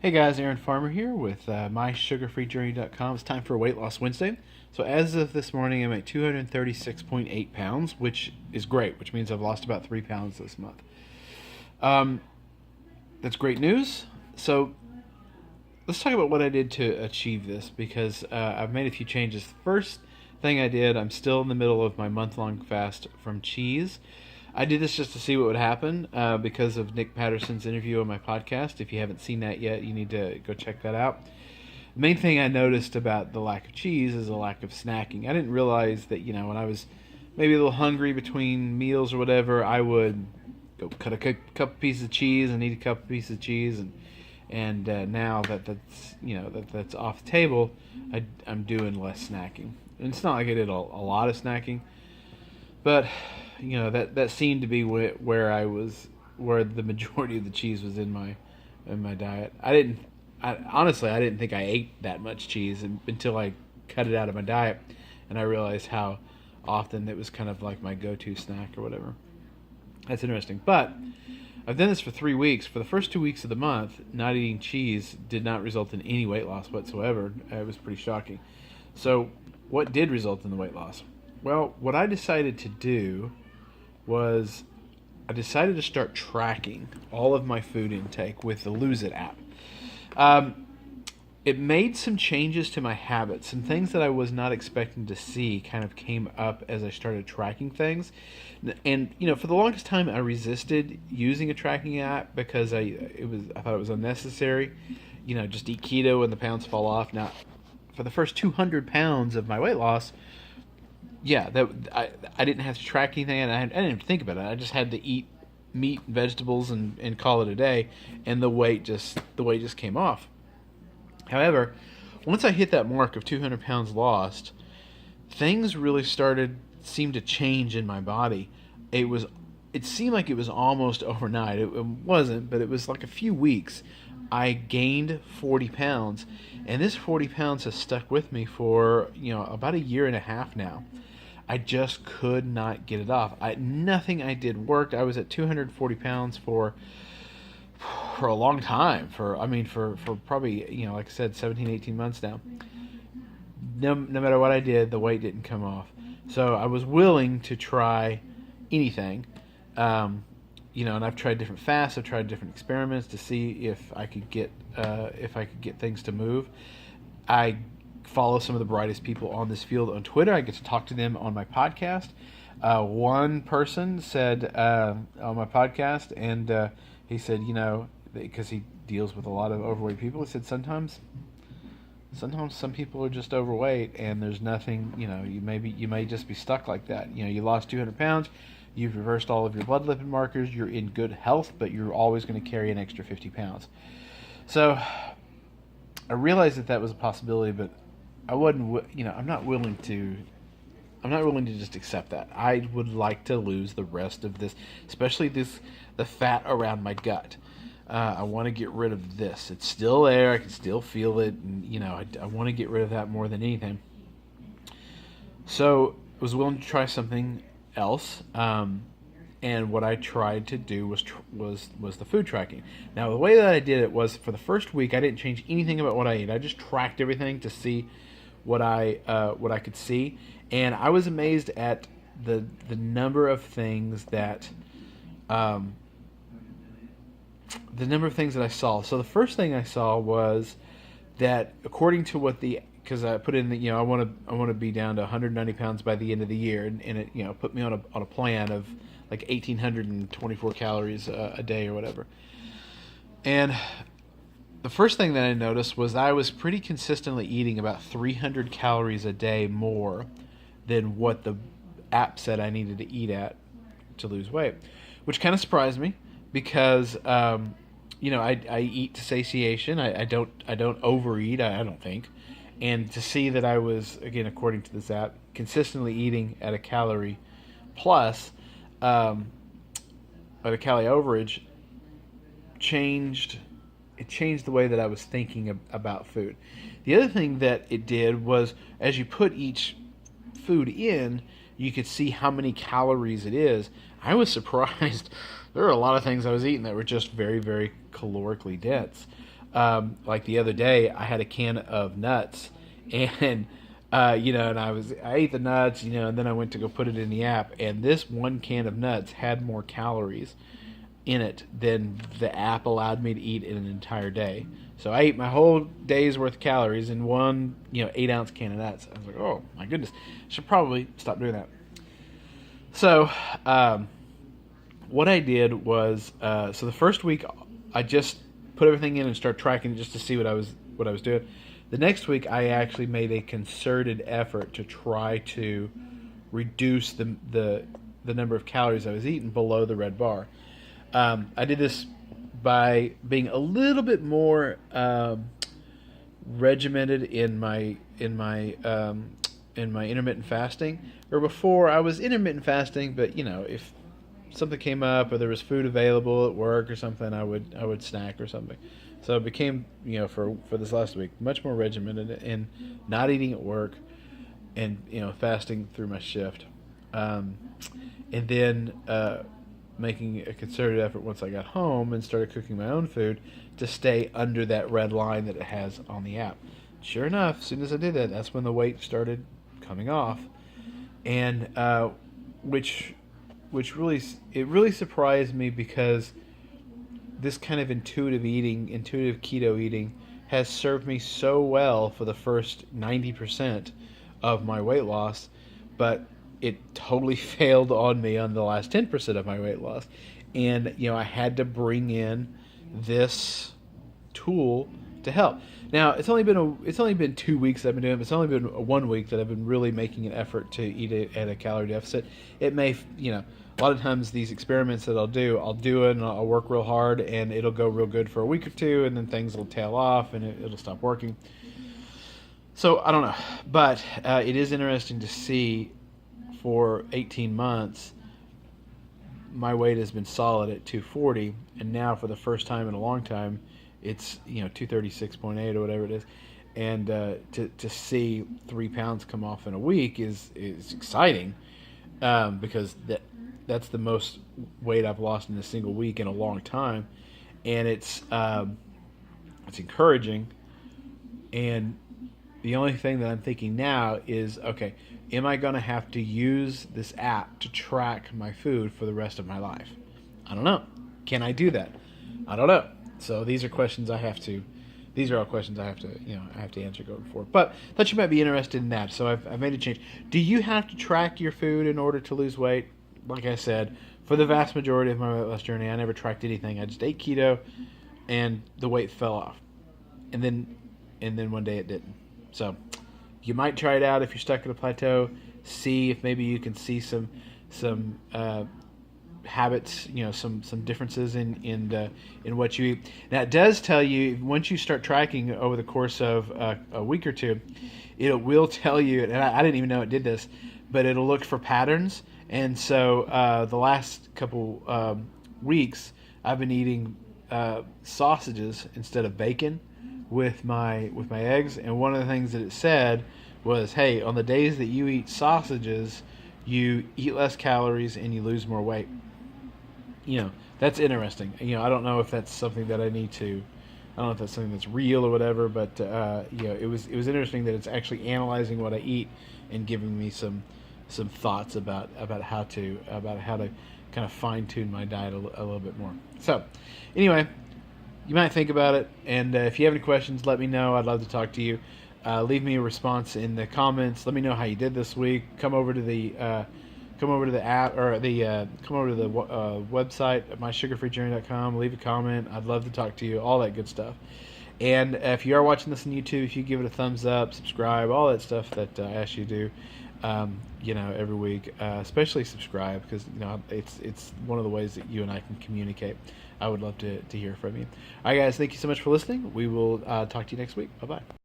Hey guys, Aaron Farmer here with mysugarfreejourney.com. It's time for Weight Loss Wednesday. So as of this morning, I'm at 236.8 pounds, which is great, which means I've lost about 3 pounds this month. Um, that's great news. So let's talk about what I did to achieve this because I've made a few changes. The first thing I did, I'm still in the middle of my month-long fast from cheese. I did this just to see what would happen because of Nick Patterson's interview on my podcast. If you haven't seen that yet, you need to go check that out. The main thing I noticed about the lack of cheese is a lack of snacking. I didn't realize that, when I was maybe a little hungry between meals or whatever, I would go cut a couple pieces of cheese and eat a couple pieces of cheese, and now that's off the table, I'm doing less snacking. And it's not like I did a lot of snacking, but that seemed to be where I was, where the majority of the cheese was in my diet. Honestly I didn't think I ate that much cheese until I cut it out of my diet, and I realized how often it was kind of like my go-to snack or whatever. That's interesting. But I've done this for 3 weeks. For the first 2 weeks of the month, not eating cheese did not result in any weight loss whatsoever. It was pretty shocking. So what did result in the weight loss? Well, what I decided to do was I decided to start tracking all of my food intake with the Lose It app. It made some changes to my habits. Some things that I was not expecting to see kind of came up as I started tracking things. And for the longest time, I resisted using a tracking app because I thought it was unnecessary. Just eat keto and the pounds fall off. Now, for the first 200 pounds of my weight loss, yeah, I didn't have to track anything, and I didn't even think about it. I just had to eat meat and vegetables and call it a day, and the weight just came off. However, once I hit that mark of 200 pounds lost, things really seemed to change in my body. It seemed like it was almost overnight. It wasn't, but it was like a few weeks. I gained 40 pounds, and this 40 pounds has stuck with me for about a year and a half now. I just could not get it off. Nothing I did worked. I was at 240 pounds for a long time. For probably, like I said, 17, 18 months now. No matter what I did, the weight didn't come off. So I was willing to try anything. And I've tried different fasts. I've tried different experiments to see if I could get things to move. I follow some of the brightest people on this field on Twitter. I get to talk to them on my podcast. One person said on my podcast, and he said, because he deals with a lot of overweight people, he said sometimes some people are just overweight, and there's nothing. You may just be stuck like that. You lost 200 pounds. You've reversed all of your blood lipid markers. You're in good health, but you're always going to carry an extra 50 pounds. So I realized that was a possibility, but I wasn't. I'm not willing to just accept that. I would like to lose the rest of this, especially the fat around my gut. I want to get rid of this. It's still there. I can still feel it, and I want to get rid of that more than anything. So I was willing to try something else, and what I tried to do was the food tracking. Now, the way that I did it was, for the first week, I didn't change anything about what I ate. I just tracked everything to see what I could see, and I was amazed at the number of things that I saw. So the first thing I saw was that, according to because I put in I want to be down to 190 pounds by the end of the year, and it put me on a plan of like 1,824 calories a day or whatever. And the first thing that I noticed was I was pretty consistently eating about 300 calories a day more than what the app said I needed to eat at to lose weight, which kind of surprised me because I eat to satiation. I don't overeat. I don't think. And to see that I was, again, according to this app, consistently eating at a calorie plus, at a calorie overage, changed the way that I was thinking about food. The other thing that it did was, as you put each food in, you could see how many calories it is. I was surprised. There were a lot of things I was eating that were just very, very calorically dense. Like the other day, I had a can of nuts, and and I ate the nuts, and then I went to go put it in the app, and this one can of nuts had more calories in it than the app allowed me to eat in an entire day. So I ate my whole day's worth of calories in one, 8-ounce can of nuts. I was like, oh my goodness, should probably stop doing that. So, what I did was, so the first week I just put everything in and started tracking just to see what I was doing. The next week I actually made a concerted effort to try to reduce the number of calories I was eating below the red bar. I did this by being a little bit more regimented in my intermittent fasting. Or before, I was intermittent fasting, but if something came up or there was food available at work or something, I would snack or something. So it became, for this last week, much more regimented in not eating at work and fasting through my shift, and then making a concerted effort once I got home and started cooking my own food to stay under that red line that it has on the app. Sure enough, as soon as I did that, that's when the weight started coming off, and which really surprised me, because this kind of intuitive keto eating has served me so well for the first 90% of my weight loss, but it totally failed on me on the last 10% of my weight loss. And I had to bring in this tool to help. Now it's only been 2 weeks I've been doing it. It's only been 1 week that I've been really making an effort to eat at a calorie deficit. It may, a lot of times these experiments that I'll do it and I'll work real hard and it'll go real good for a week or two, and then things will tail off and it'll stop working. So I don't know, but it is interesting to see, for 18 months my weight has been solid at 240, and now for the first time in a long time it's 236.8 or whatever it is, and to see 3 pounds come off in a week is exciting, because that's the most weight I've lost in a single week in a long time, and it's encouraging. And the only thing that I'm thinking now is, okay, am I going to have to use this app to track my food for the rest of my life? I don't know. Can I do that? I don't know. So these are all questions I have to, I have to answer going forward. But I thought you might be interested in that, so I've made a change. Do you have to track your food in order to lose weight? Like I said, for the vast majority of my weight loss journey, I never tracked anything. I just ate keto, and the weight fell off, and then one day it didn't. So you might try it out if you're stuck at a plateau. See if maybe you can see some habits, some differences in what you eat. Now it does tell you, once you start tracking over the course of a week or two, it will tell you, and I didn't even know it did this, but it'll look for patterns. And so the last couple weeks I've been eating sausages instead of bacon with my eggs, and one of the things that it said was, hey, on the days that you eat sausages, you eat less calories and you lose more weight. That's interesting. I don't know if that's something that I don't know if that's something that's real or whatever, but it was interesting that it's actually analyzing what I eat and giving me some thoughts about how to kind of fine tune my diet a little bit more. So anyway, you might think about it, and if you have any questions, let me know. I'd love to talk to you. Leave me a response in the comments. Let me know how you did this week. Come over to the app, or come over to the website at mysugarfreejourney.com. Leave a comment. I'd love to talk to you. All that good stuff. And if you are watching this on YouTube, if you give it a thumbs up, subscribe, all that stuff that I ask you to do, every week, especially subscribe, because it's one of the ways that you and I can communicate. I would love to hear from you. All right, guys, thank you so much for listening. We will talk to you next week. Bye-bye.